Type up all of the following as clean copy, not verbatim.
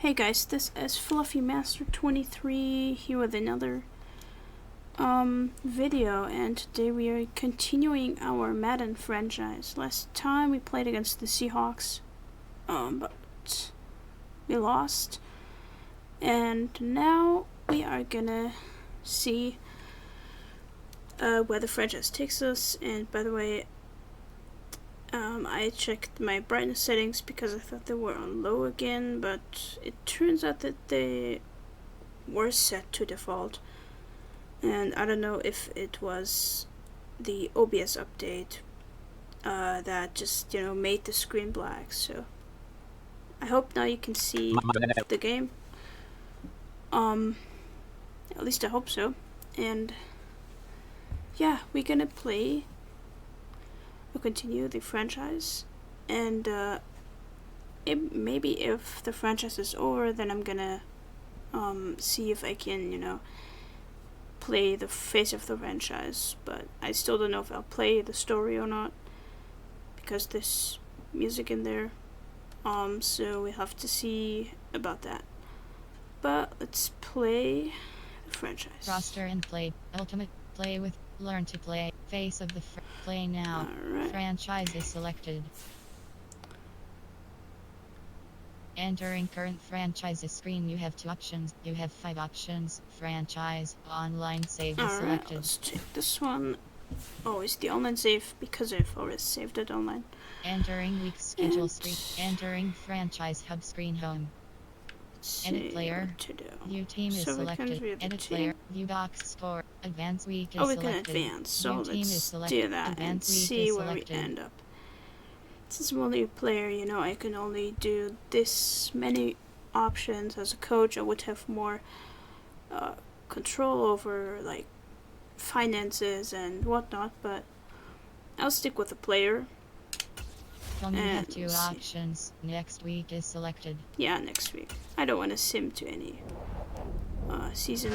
Hey guys, this is Fluffy Master 23 here with another video, and today we are continuing our Madden franchise. Last time we played against the Seahawks, but we lost, and now we are gonna see where the franchise takes us. And by the way, I checked my brightness settings because I thought they were on low again, but it turns out that they were set to default. And I don't know if it was the OBS update that just, made the screen black. So I hope now you can see the game. At least I hope so. And yeah, we're gonna play. We'll continue the franchise, and maybe if the franchise is over, then I'm gonna see if I can, play the face of the franchise. But I still don't know if I'll play the story or not because there's music in there. So we have to see about that. But let's play the franchise. Roster and play. Ultimate play with. Learn to play. Face of the play now. Alright. Franchise is selected. Entering current franchises screen, you have 2 options. You have 5 options. Franchise, online save is selected. Let's check this one. Oh, it's the online save because I've already saved it online. Entering week schedule screen. Entering franchise hub screen home. Edit player. View team is selected. Edit player. View box score. Advance week is selected. We can advance. So let's do that and see where we end up. Since I'm only a player, I can only do this many options. As a coach, I would have more control over like finances and whatnot, but I'll stick with the player. You have 2 options. Next week is selected. Yeah, next week. I don't want to sim to any season.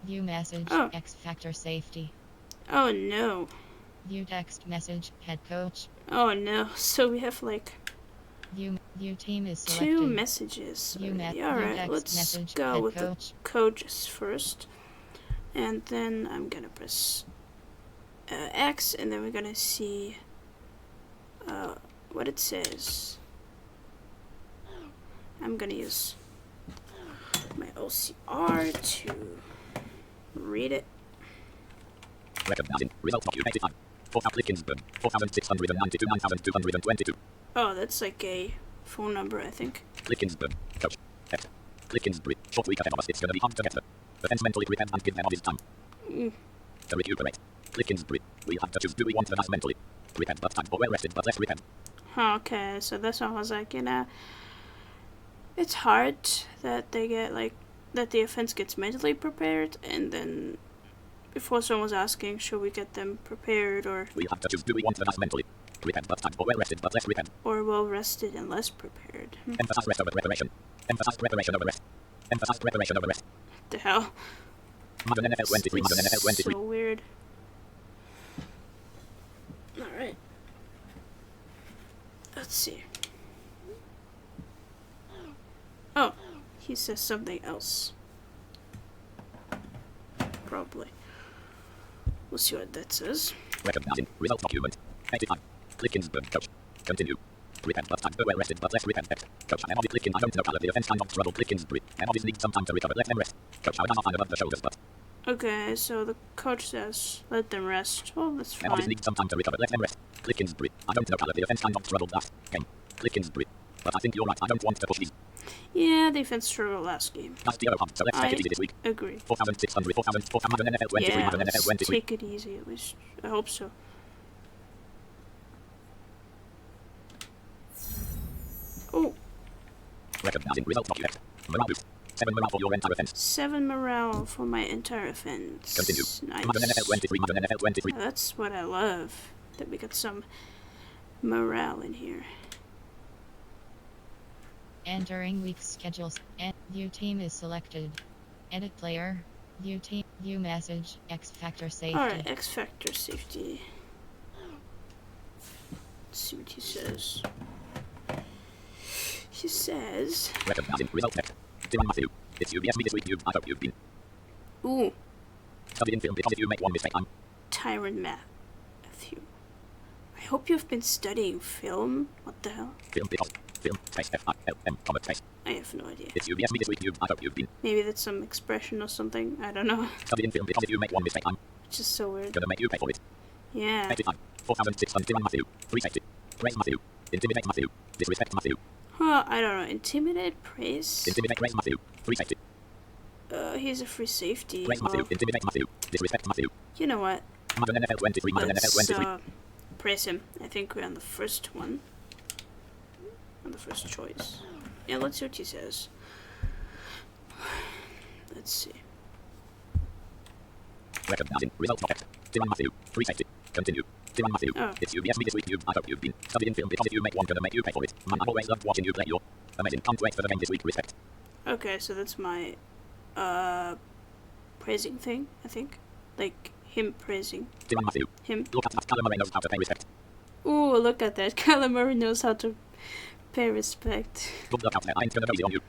View message. X Factor safety. Oh no. View text message. Head coach. Oh no. So we have like View team is selected. 2 messages. Alright, let's go with the coaches first. And then I'm gonna press X, and then we're gonna see what it says. I'm gonna use my OCR to read it. Recognizing result of 85. 4,692, 9,222. Oh, that's like a phone number, I think. Clickinsburg, coach, head. Clickinsbury, short week ahead of us, it's gonna be hard to get there. The fence mentally prepared and give them all his time. To recuperate. Clickinsbury, we have to choose, do we want us mentally prepared but time, or well rested but less prepared? Okay, so this one was like, it's hard that they get that the offense gets mentally prepared, and then before someone was asking, should we get them prepared, or we have to choose, do we want us mentally prepared but time, or well rested but less prepared? Or well rested and less prepared. Emphasize rest over preparation. Emphasize preparation over rest. Emphasize preparation over rest. What the hell? Madden NFL 23, Madden NFL 23. So weird. Alright. Let's see. Oh, he says something else. Probably. We'll see what that says. Recognizing result document. 85. Clickinsburg, coach. Continue. Prepared but time, well rested but less prepared. Coach, I am obviously clicking. I don't know color. The offense kind of trouble. Clickinsbury. I obviously need some time to recover. Let them rest. Coach, I would not find above the shoulders, but. Okay, so the coach says, let them rest. Well, that's fine. I obviously need some time to recover. Let them rest. Clickinsbury. I don't know color. The offense kind of troubled last game. Clickinsbury. But I think you're right. I don't want to push these. Yeah, defense struggled last game. That's the other part, so let's take it easy this week. Agree. 4,600, 4,000 NFL 23, yeah, NFL 23. Let's take it easy at least. I hope so. Oh. Recognizing result document. Morale boost. 7 morale for your entire offense. 7 morale for my entire offense. Continue. Nice. Madden NFL 23, Madden NFL 23. Yeah, that's what I love. That we got some morale in here. Entering week's schedules. View team is selected. Edit player. View team. View message. X Factor safety. Alright, X Factor safety. Let's see what he says. He says... Recognizing result next. Dylan Matthew. It's you. Yes, me this week. I hope you've been. Ooh. Studying film because if you make one mistake, I'm... Tyron Matthew. I hope you've been studying film. What the hell? Film because... Film. Space F-I-L-M, comma, space. I have no idea. It's you. Yes, me this week. I hope you've been. Maybe that's some expression or something. I don't know. Studying film because if you make one mistake, I'm... It's just so weird. Gonna make you pay for it. Yeah. 85. 4,600. Dylan Matthew. 360. Praise Matthew. Intimidate Matthew. Disrespect Matthew. Huh, I don't know. Intimidate, praise. Intimidate, praise Matthew. Free safety. He's a free safety. Praise Matthew. Intimidate Matthew. Disrespect Matthew. You know what? Madden NFL 23. Madden NFL 23. Praise him. I think we're on the first one. On the first choice. Yeah, let's see what he says. Let's see. Recognizing result of X. Dylan Matthew. Free safety. Continue. Dylan Matthew. Oh. It's you. Yes, me this week. I hope you've been studying film because if you make one, gonna make you pay for it. Man, I've always loved watching you play. You're amazing. Can't wait for the game this week. Respect. Okay, so that's my praising thing, I think. Like him praising. Dylan Matthew. Him. Look at that. Calamari knows how to pay respect. Ooh, look at that. Calamari knows how to pay respect. Good luck out there. I ain't gonna go easy on you.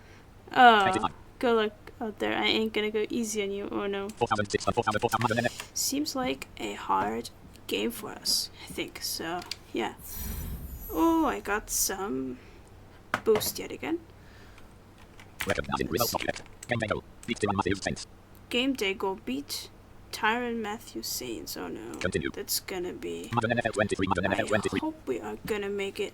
Oh, 85. good luck out there. I ain't gonna go easy on you. Oh no. 4,600. 4,000. Seems like a hard game for us, I think. So, yeah. Oh, I got some boost yet again. Recognizing results of X. Game day goal. Beat Dylan Matthew Saints. Game day goal beat Tyron Matthew Saints. Oh no. Continue. That's gonna be... Madden NFL 23. Madden NFL 23. I hope we are gonna make it.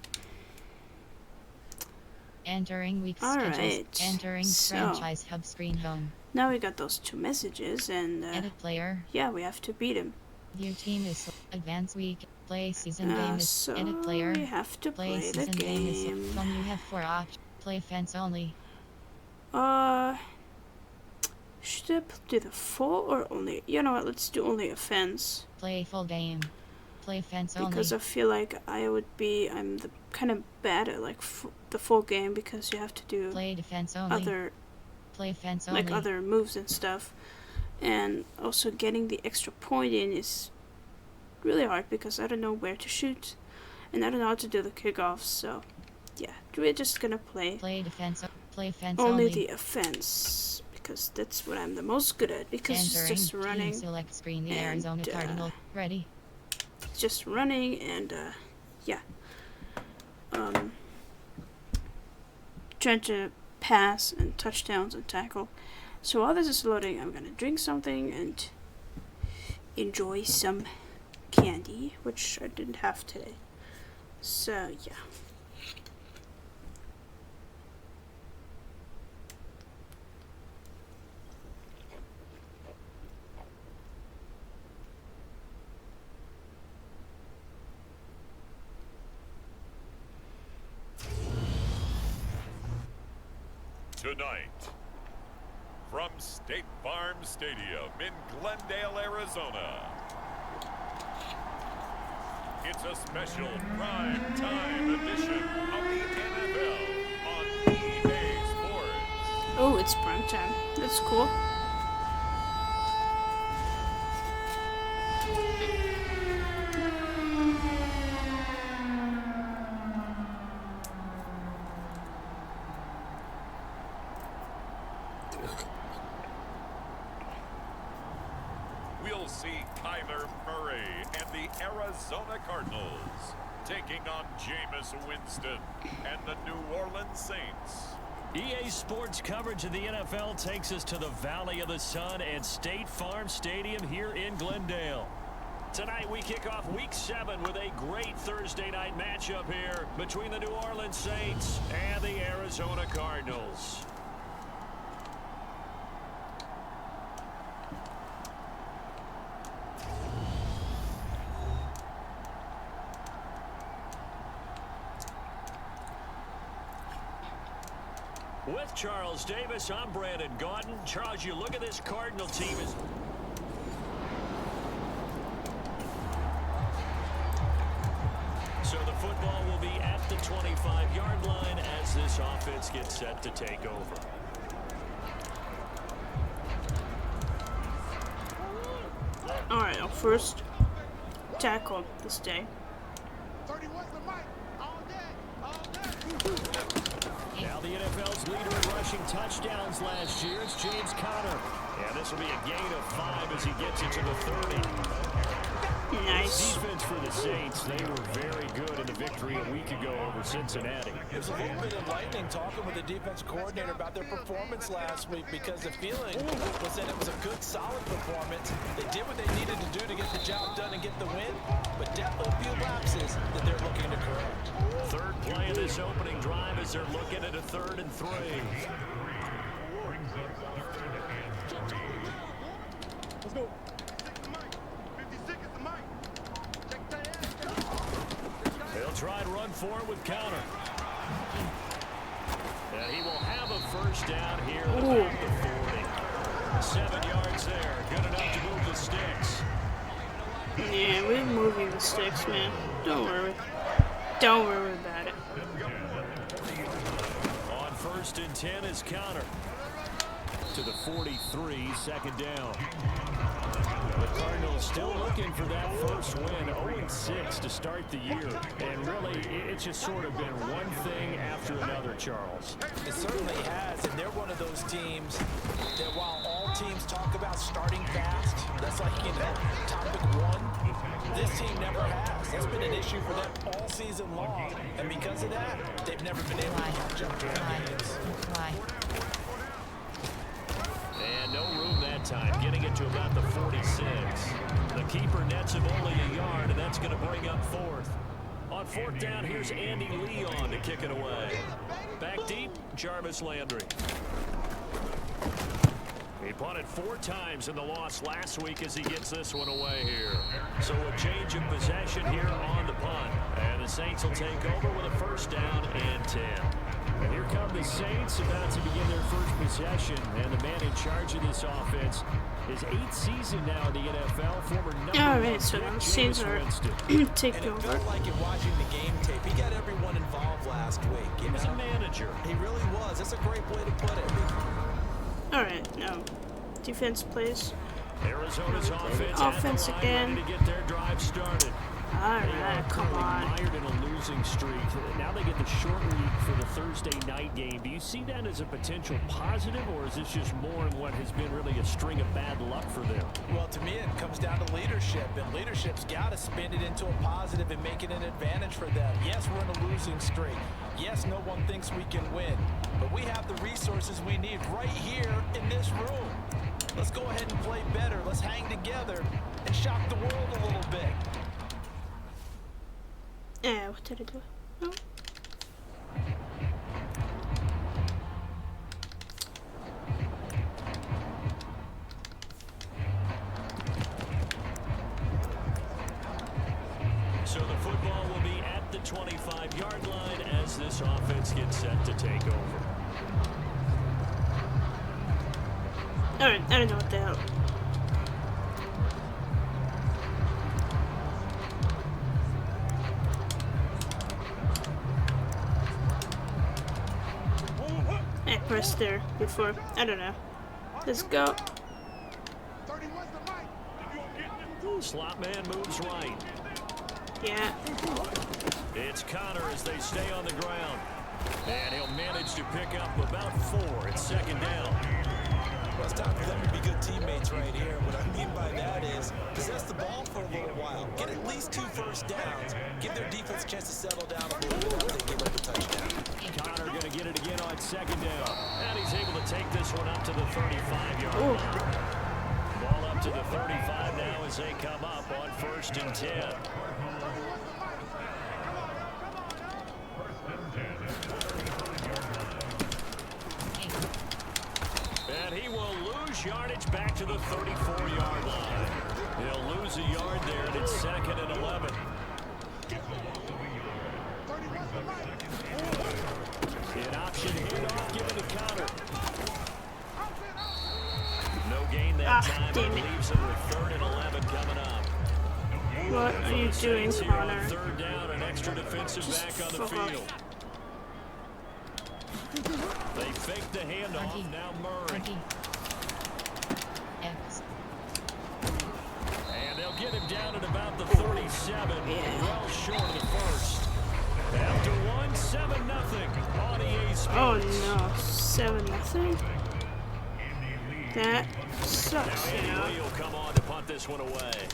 Entering week's Alright, schedules. Entering so- franchise hub screen home. Now we got those two messages and Edit player. yeah, we have to beat him. View team is advance week. Play season game is So edit player. we have to play the season game is game. from you have 4 options. Play fence only. Should I do the full or only? You know what? Let's do only offense Play full game. Play fence only. because I feel like I'm the kind of bad at like the full game because you have to do Play defense only. other Play fence only. like other moves and stuff, and also getting the extra point in is really hard because I don't know where to shoot and I don't know how to do the kickoffs. So yeah, we're just gonna play defense. Play fence only only. the offense because that's what I'm the most good at because it's Entering just running. team select screen. The and, Arizona Cardinals. Ready. It's just running and yeah. Trying to pass and touchdowns and tackle. So while this is loading, I'm gonna drink something and enjoy some candy, which I didn't have today. So yeah. Tonight, from State Farm Stadium in Glendale, Arizona, it's a special prime time edition of the NFL on EA Sports. Oh, it's prime time. That's cool. We'll see Kyler Murray and the Arizona Cardinals taking on Jameis Winston and the New Orleans Saints. EA Sports coverage of the NFL takes us to the Valley of the Sun at State Farm Stadium here in Glendale. Tonight we kick off Week 7 with a great Thursday night matchup here between the New Orleans Saints and the Arizona Cardinals. With Charles Davis, I'm Brandon Gaudin. Charles, you look at this Cardinal team. So the football will be at the 25-yard line as this offense gets set to take over. Alright, our first tackle this day. Now the NFL's leader in rushing touchdowns last year is James Conner. And this will be a gain of 5 as he gets it to the 30. Nice. Defense for the Saints, they were very good in the victory a week ago over Cincinnati. It was a little bit enlightening talking with the defense coordinator about their performance last week, because the feeling was that it was a good, solid performance. They did what they needed to do to get the job done and get the win, but definitely a few lapses that they're looking to correct. Third play of this opening drive as they're looking at a 3rd and 3. Let's go. They'll try and run for it with Conner. And he will have a first down here at about the 40. 7 yards there. Good enough to move the sticks. Yeah, we're moving the sticks, man. Don't worry. Don't worry about it. On 1st and 10 is Conner. To the 43, 2nd down. The Cardinals still looking for that first win, 0-6 to start the year. And really, it's just sort of been one thing after another, Charles. It certainly has, and they're one of those teams that while all teams talk about starting fast, that's like, topic one, this team never has. That's been an issue for them all season long, and because of that, they've never been able to catch up to games. And no room that time, getting it to about the 46. The keeper nets him only a yard, and that's going to bring up 4th. On 4th down, here's Andy Leon to kick it away. Back deep, Jarvis Landry. He punted 4 times in the loss last week as he gets this one away here. So a change of possession here on the punt. And the Saints will take over with a first down and 10. And here come the Saints about to begin their first possession. And the man in charge of this offense is 8th season now in the NFL. Former number Alright, so the Saints are taking over. And it felt like in watching the game tape, he got everyone involved last week. He was a manager. He really was. That's a great way to put it. Alright, now defense plays. Arizona's Offense again. to get their drive started. Alright, come on. Mired in a losing streak. Now they get the short week for the Thursday night game. Do you see that as a potential positive, or is this just more in what has been really a string of bad luck for them? Well, to me, it comes down to leadership, and leadership's got to spin it into a positive and make it an advantage for them. Yes, we're in a losing streak. Yes, no one thinks we can win, but we have the resources we need right here in this room. Let's go ahead and play better. Let's hang together and shock the world a little bit. What did I do? No. So the football will be at the 25-yard line as this offense gets set to take over. Alright, I don't know what the hell. I pressed there before. I don't know. Let's go. Slot man moves right. Yeah. It's Conner as they stay on the ground. And he'll manage to pick up about 4. It's 2nd down. Well, it's time for them to be good teammates right here. What I mean by that is possess the ball for a little while. Get at least 2 first downs. Give their defense a chance to settle down a little bit after they give up the touchdown. Conner going to get it again on 2nd down. And he's able to take this one up to the 35-yard line. Ball up to the 35 now as they come up on 1st and 10. And he will lose yardage back to the 34-yard line. He'll lose a yard there, and it's 2nd and 11. An option handoff given to Conner. No gain that time, but leaves him with 3rd and 11 coming up. What are you doing, Connor? Third down, an extra defensive back on the field. They fake the handoff. Now Murray. And they'll get him down at about the 37. Well short of the first. After 7-0 on EA Sports. Oh no, 7-0? That sucks, you know. Lee will come on to punt this one away.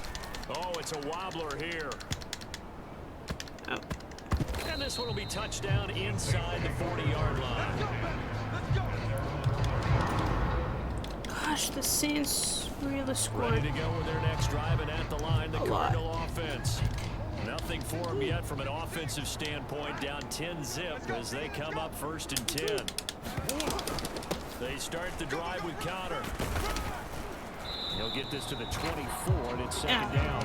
Oh, it's a wobbler here. Oh. And this one will be touchdown inside the 40-yard line. Gosh, the Saints really scored. Ready to go with their next drive, and at the line, the Cardinal offense. Nothing for them yet from an offensive standpoint, down 10-0 as they come up 1st and 10. They start the drive with Connor. He'll get this to the 24, and it's 2nd down.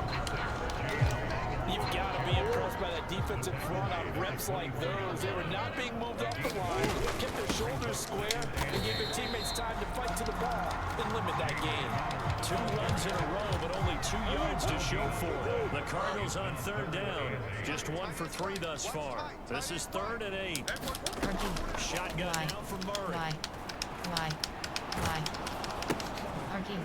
You've got to be impressed by that defensive front on reps like those. They were not being moved off the line, kept their shoulders square, and gave their teammates time to fight to the ball and limit that gain. 2 runs in a row, but only 2 yards to show for it. The Cardinals on 3rd down, just 1 for 3 thus far. This is 3rd and 8. Shotgun now from Murray.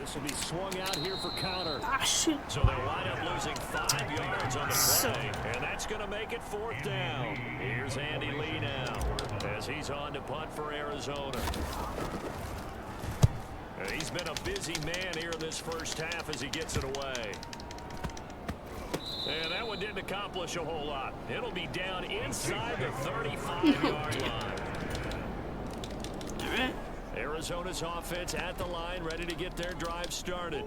This will be swung out here for Connor. Ah, shoot. So they'll wind up losing 5 yards on the play, and that's going to make it 4th down. Here's Andy Lee now as he's on to punt for Arizona. And he's been a busy man here in this first half as he gets it away. And that one didn't accomplish a whole lot. It'll be down inside the 35-yard line. All right. Arizona's offense at the line, ready to get their drive started.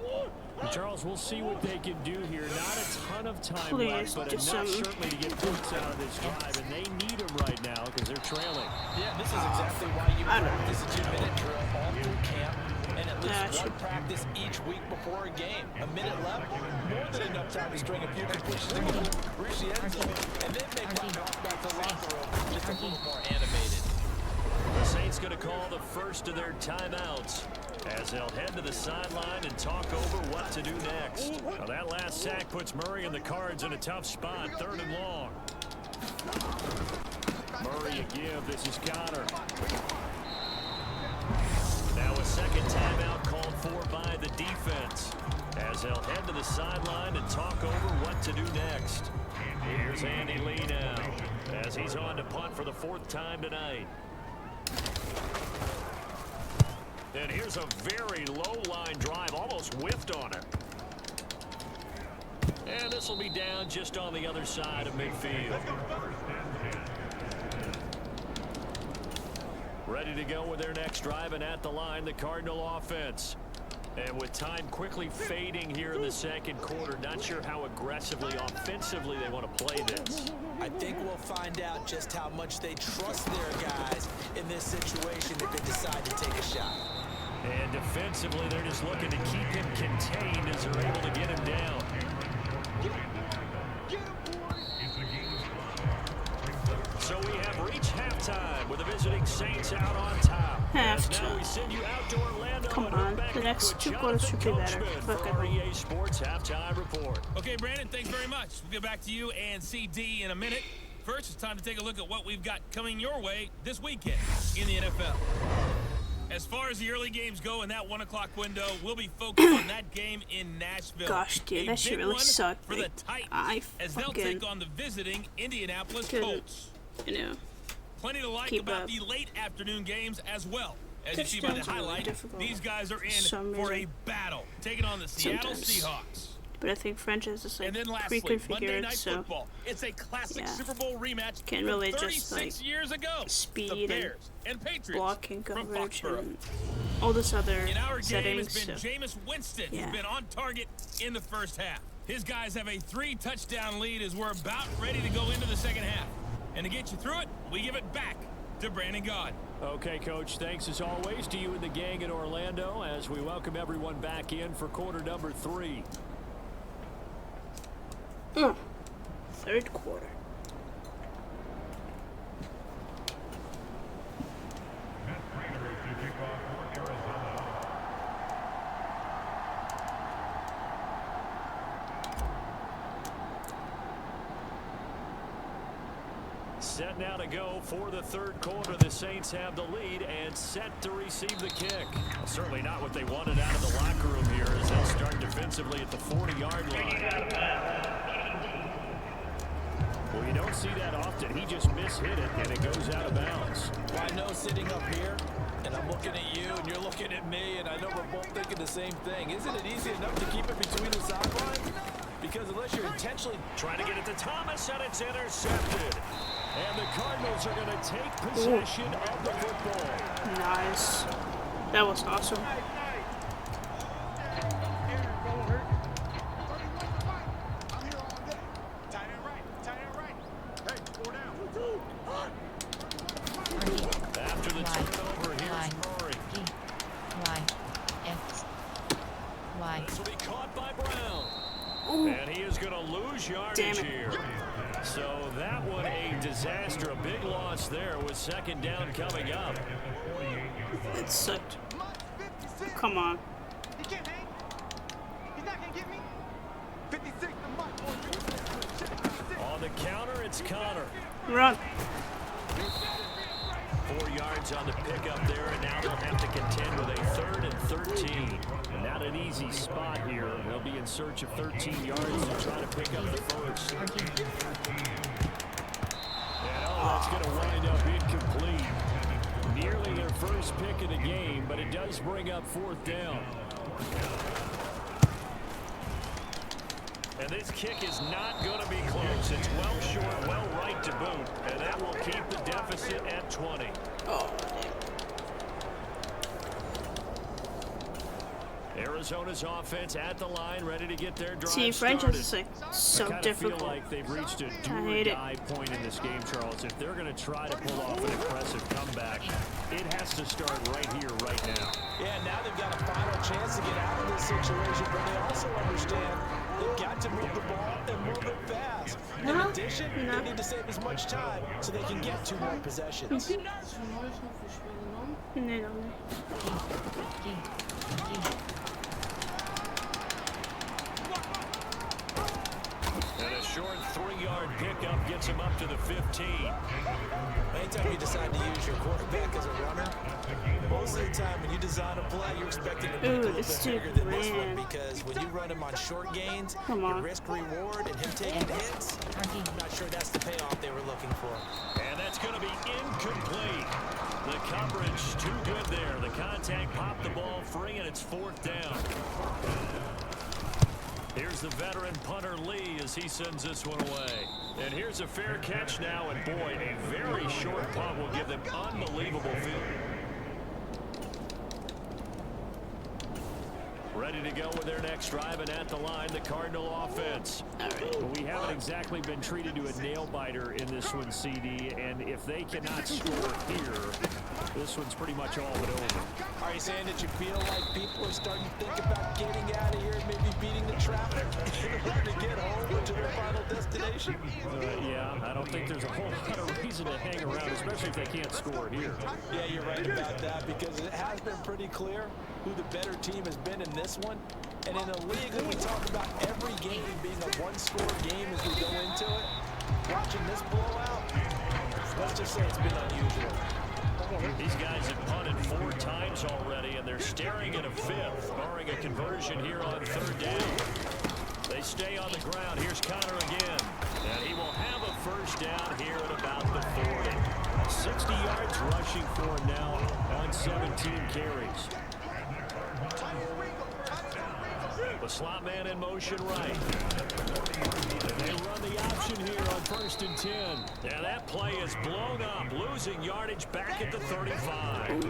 Charles, we'll see what they can do here. Not a ton of time left, but enough certainly to get points out of this drive, and they need them right now because they're trailing. Yeah, this is exactly why you practice a 2-minute drill all through camp, and at least one practice each week before a game. A minute left, more than enough time to string a few completions and reach the end zone, and then make one back to the locker room just a little more animated. The Saints going to call the first of their timeouts as they'll head to the sideline and talk over what to do next. Now that last sack puts Murray and the Cards in a tough spot, 3rd and long. Murray a give. This is Connor. Now a 2nd timeout called for by the defense as they'll head to the sideline and talk over what to do next. Here's Andy Lee now as he's on to punt for the 4th time tonight. And here's a very low-line drive, almost whiffed on it. And this will be down just on the other side of midfield. Ready to go with their next drive, and at the line, the Cardinal offense. And with time quickly fading here in the 2nd quarter, not sure how aggressively, offensively they want to play this. I think we'll find out just how much they trust their guys in this situation if they decide to take a shot. And defensively, they're just looking to keep him contained as they're able to get him down. So we have reached halftime with the visiting Saints out on top. Halftime. Now we send you out to Orlando. Come on, the next 2 quarters should be better. For our EA Sports halftime report. Okay, Brandon, thanks very much. We'll get back to you and CD in a minute. First, it's time to take a look at what we've got coming your way this weekend in the NFL. As far as the early games go in that 1 o'clock window, we'll be focused on that game in Nashville. Gosh, dude, that shit really sucked. For the Titans, as they'll take on the visiting Indianapolis Colts. You know, plenty to like about the late afternoon games as well. As you see by the highlight, these guys are in for a battle, taking on the Seattle Seahawks. But I think Franchise is like pre-configured, so football. It's a classic Super Bowl rematch. Can't really from just like years ago. Speed and Patriots blocking coverage and all this other in our settings. Game has been Jameis Winston, who's been on target in the first half. His guys have a 3-touchdown lead as we're about ready to go into the second half. And to get you through it, we give it back to Brandon God. Okay, Coach, thanks as always to you and the gang in Orlando as we welcome everyone back in for quarter number 3. 3rd quarter. Set now to go for the third quarter. The Saints have the lead and set to receive the kick. Well, certainly not what they wanted out of the locker room here as they'll start defensively at the 40-yard line. Well, you don't see that often. He just mishit it, and it goes out of bounds. Well, I know sitting up here, and I'm looking at you, and you're looking at me, and I know we're both thinking the same thing. Isn't it easy enough to keep it between the sidelines? Because unless you're intentionally trying to get it to Thomas, and it's intercepted. And the Cardinals are going to take possession of the football. Nice. That was awesome. After the turnover, here's Murray. This will be caught by Brown. Ooh. And he is going to lose yardage here. So that one a disaster. A big loss there with second down coming up. It sucked. Come on. He can't hang. He's not going to get me. 56 On the counter, it's Connor. Run. 4 yards on the pickup there, and now they'll have to contend with a 3rd and 13. Not an easy spot here. They'll be in search of 13 yards to try to pick up the first. And that's going to wind up incomplete. Nearly their first pick of the game, but it does bring up 4th down. And this kick is not going to be close. It's well short, well right to boot, and that will keep the deficit at 20. Oh, Arizona's offense at the line, ready to get their drive see, Franchise is like so I difficult. feel like they've reached a I do-or-die point in this game, Charles. If they're going to try to pull off an impressive comeback, it has to start right here, right now. Yeah, now they've got a final chance to get out of this situation, but they also understand they've got to move the ball and move it fast. In addition, they need to save as much time so they can get 2 more possessions. Nee, And a short 3-yard pickup gets him up to the 15. Anytime you decide to use your quarterback as a runner, most of the time when you design a play, you're expecting to make a little bit bigger than this one, because when you run him on short gains, your risk reward and him taking hits, I'm not sure that's the payoff they were looking for. And that's going to be incomplete. The coverage too good there. The contact popped the ball free, and it's 4th down. Here's the veteran punter Lee as he sends this one away. And here's a fair catch now, and boy, a very short punt will give them unbelievable field. Ready to go with their next drive, and at the line, the Cardinal offense. Well, we haven't exactly been treated to a nail-biter in this one, CD, and if they cannot score here, this one's pretty much all but over. Are you saying that you feel like people are starting to think about getting out of here and maybe beating the traffic in order to get home to their final destination? Yeah, I don't think there's a whole lot of reason to hang around, especially if they can't score here. Yeah, you're right about that, because it has been pretty clear who the better team has been in this one. And in a league that we talk about every game being a one-score game as we go into it, watching this blowout, let's just say it's been unusual. These guys have punted 4 times already, and they're staring at a 5th, barring a conversion here on 3rd down. They stay on the ground. Here's Connor again, and he will have a first down here at about the 40. 60 yards rushing for him now on 17 carries. The slot man in motion right. And they run the option here on 1st and 10. And that play is blown up, losing yardage back at the 35.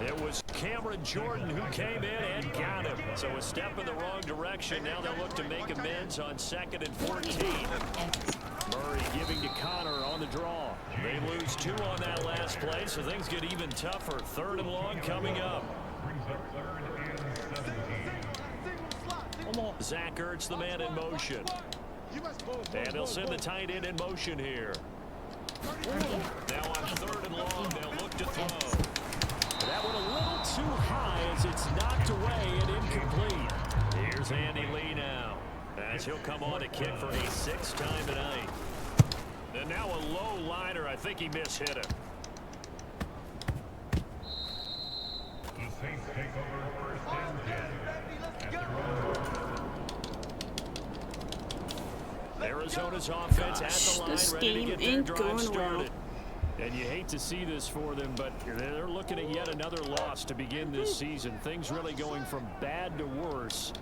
It was Cameron Jordan who came in and got him. So a step in the wrong direction. Now they'll look to make amends on 2nd and 14. Murray giving to Connor on the draw. They lose 2 on that last play, so things get even tougher. 3rd and long coming up. Zach Ertz, the man in motion. And they'll send the tight end in motion here. Now on 3rd and long, they'll look to throw. That one a little too high as it's knocked away and incomplete. Here's Andy Lee now, as he'll come on to kick for a 6th time tonight. The And now a low liner. I think he mishit him. The Saints take over first and 10. Arizona's offense at the line, this ready to game get their ain't drive going started. well. And you hate to see this for them, but they're looking at yet another loss to begin this season. Things really going from bad to worse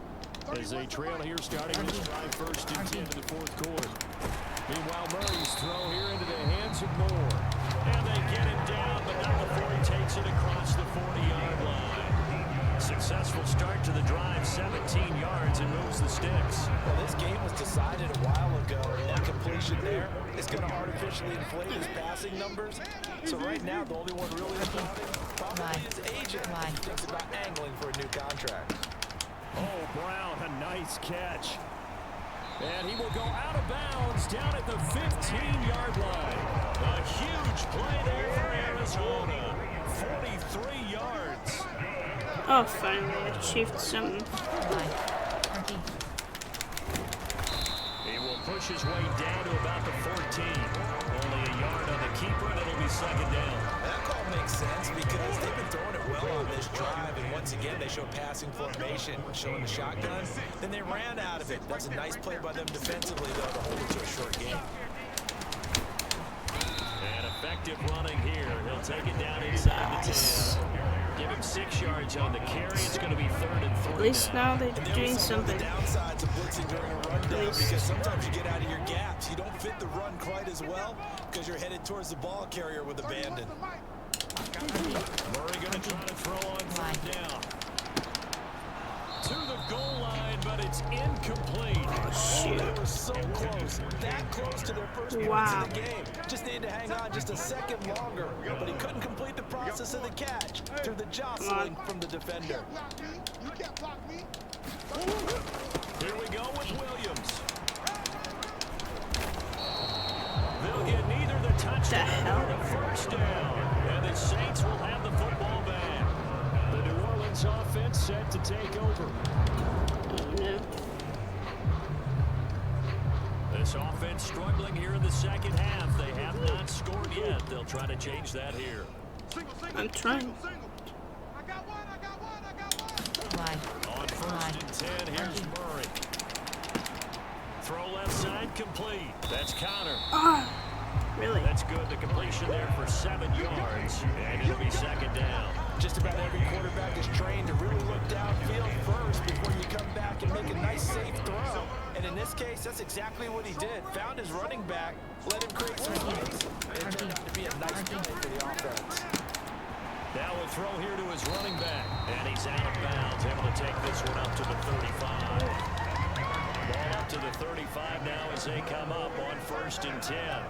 as they trail here starting this drive first and 10 in the fourth quarter. Meanwhile, Murray's throw here into the hands of Moore. And they get him down, but not before he takes it across the 40-yard line. Successful start to the drive, 17 yards, and moves the sticks. Well, this game was decided a while ago. That completion there is going to artificially inflate his passing numbers. So right now, the only one really applauding probably his agent. He thinks about angling for a new contract. Oh, Brown, a nice catch. And he will go out of bounds down at the 15-yard line. A huge play there for Arizona. 43 yards. Oh, finally achieved something. He will push his way down to about the 14. Only a yard on the keeper, and it'll be second down. That call makes sense because they've been throwing it well on this drive, and once again they show passing formation, showing the shotgun. Then they ran out of it. That's a nice play by them defensively, though, to hold it to a short game. And effective running here. He'll take it down inside the 10. Give him 6 yards on the carry. It's going to be 3rd and 3. At least now they're doing something. The downsides of blitzing during a rundown because sometimes you get out of your gaps. You don't fit the run quite as well because you're headed towards the ball carrier with abandon. Murray going to try to throw on 3rd down. To the goal line, but it's incomplete. Oh, they were so close. That close to their first points in the game. Just needed to hang on just a second longer. But he couldn't complete the process of the catch through the jostling from the defender. Here we go with Williams. They'll get neither the touchdown or the first down. And the Saints will have the football back. The New Orleans offense set to take over. Oh, no. This offense struggling here in the second half. They have not scored yet. They'll try to change that here. I'm trying. On 1st and 10, here's Murray. Throw left side, complete. That's Connor. Really? That's good. The completion there for 7 yards. And it'll be second down. Just about every quarterback is trained to really look downfield first before you come back and make a nice, safe throw. And in this case, that's exactly what he did. Found his running back, let him create some space. It turned out to be a nice play for the offense. Now we'll throw here to his running back. And he's out of bounds. Able to take this one up to the 35. Ball up to the 35 now as they come up on 1st and 10.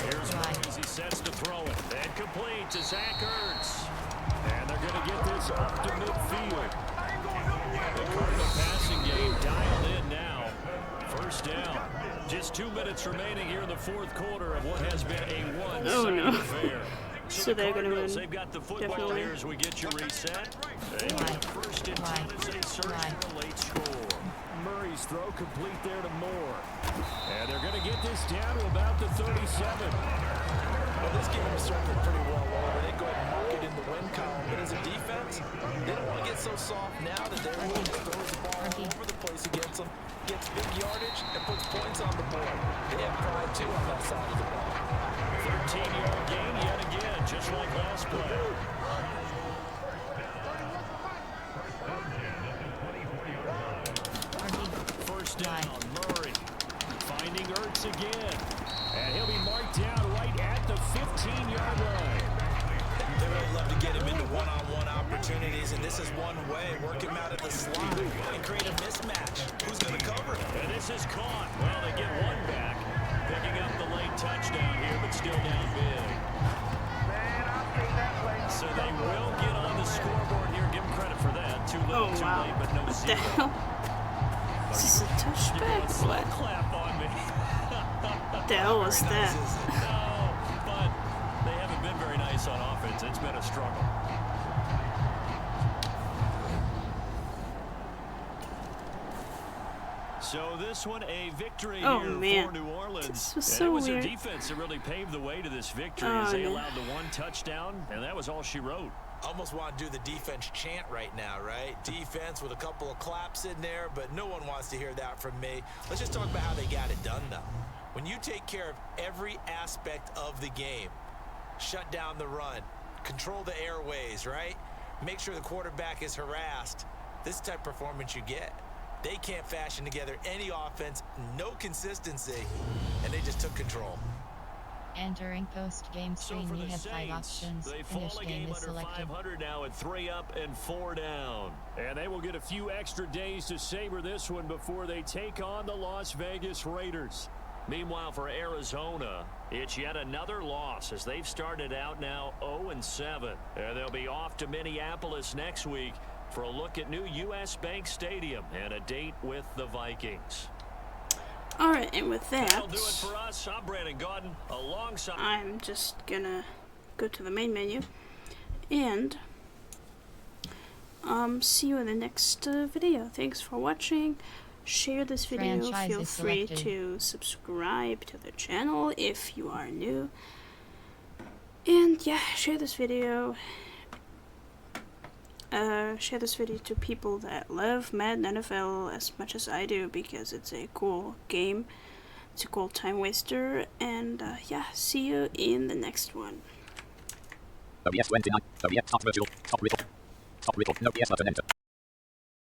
Here's Murray as he sets to throw it. And complete to Zach Ertz. And they're going to get this up to midfield. The Cardinal passing game dialed in now. First down. Just 2 minutes remaining here in the fourth quarter of what has been a one-sided affair. So they're going to win. They've got the football Definitely. here as we get you reset. First and 10 as they search for a late score. Murray's throw complete there to Moore. And they're going to get this down to about the 37. Well, this game is certainly pretty well over. They go ahead and mark it in the win column. But as a defense, they don't want to get so soft now that they're willing to throw the ball all over the place against them. Gets big yardage and puts points on the board. They have pride, too, on that side of the ball. 13-yard gain yet again, just like last play. First down, Murray finding Ertz again. And he'll be marked down right at the 15-yard line. They really love to get him into one-on-one opportunities, and this is one way. Work him out at the slot and create a mismatch. Who's going to cover? And this is caught. Well, they get one back. Picking up the late touchdown here, but still down big. So they will get on the scoreboard here. Give them credit for that. Too little, too late, but no zero. What the hell? This is a touchback. What? Clap on me. What the hell was that? No, but they haven't been very nice on offense. It's been a struggle. So this one a victory Oh, here man. for New Orleans. This was And so it was weird. their defense that really paved the way to this victory Oh, as they no. allowed the one touchdown, and that was all she wrote. Almost want to do the defense chant right now, right? Defense with a couple of claps in there, but no one wants to hear that from me. Let's just talk about how they got it done, though. When you take care of every aspect of the game, shut down the run, control the airways, right? Make sure the quarterback is harassed. This type of performance you get. They can't fashion together any offense, no consistency, and they just took control. Entering post-game So screen, for you the have 5 Saints, options. they Finish fall a game game is under selected. 500 now at 3 up and 4 down. And they will get a few extra days to savor this one before they take on the Las Vegas Raiders. Meanwhile, for Arizona, it's yet another loss as they've started out now 0-7. And they'll be off to Minneapolis next week for a look at new U.S. Bank Stadium and a date with the Vikings. Alright, and with that, That'll do it for us. I'm Brandon Gaudin, alongside... I'm just gonna go to the main menu and see you in the next video. Thanks for watching. Share this video. Franchise Feel is free selected. to subscribe to the channel if you are new. And yeah, share this video. Share this video to people that love Madden NFL as much as I do, because it's a cool game. It's a cool time waster. And yeah, see you in the next one. OBS 29. OBS start virtual. Stop record. Stop record. No PS button enter.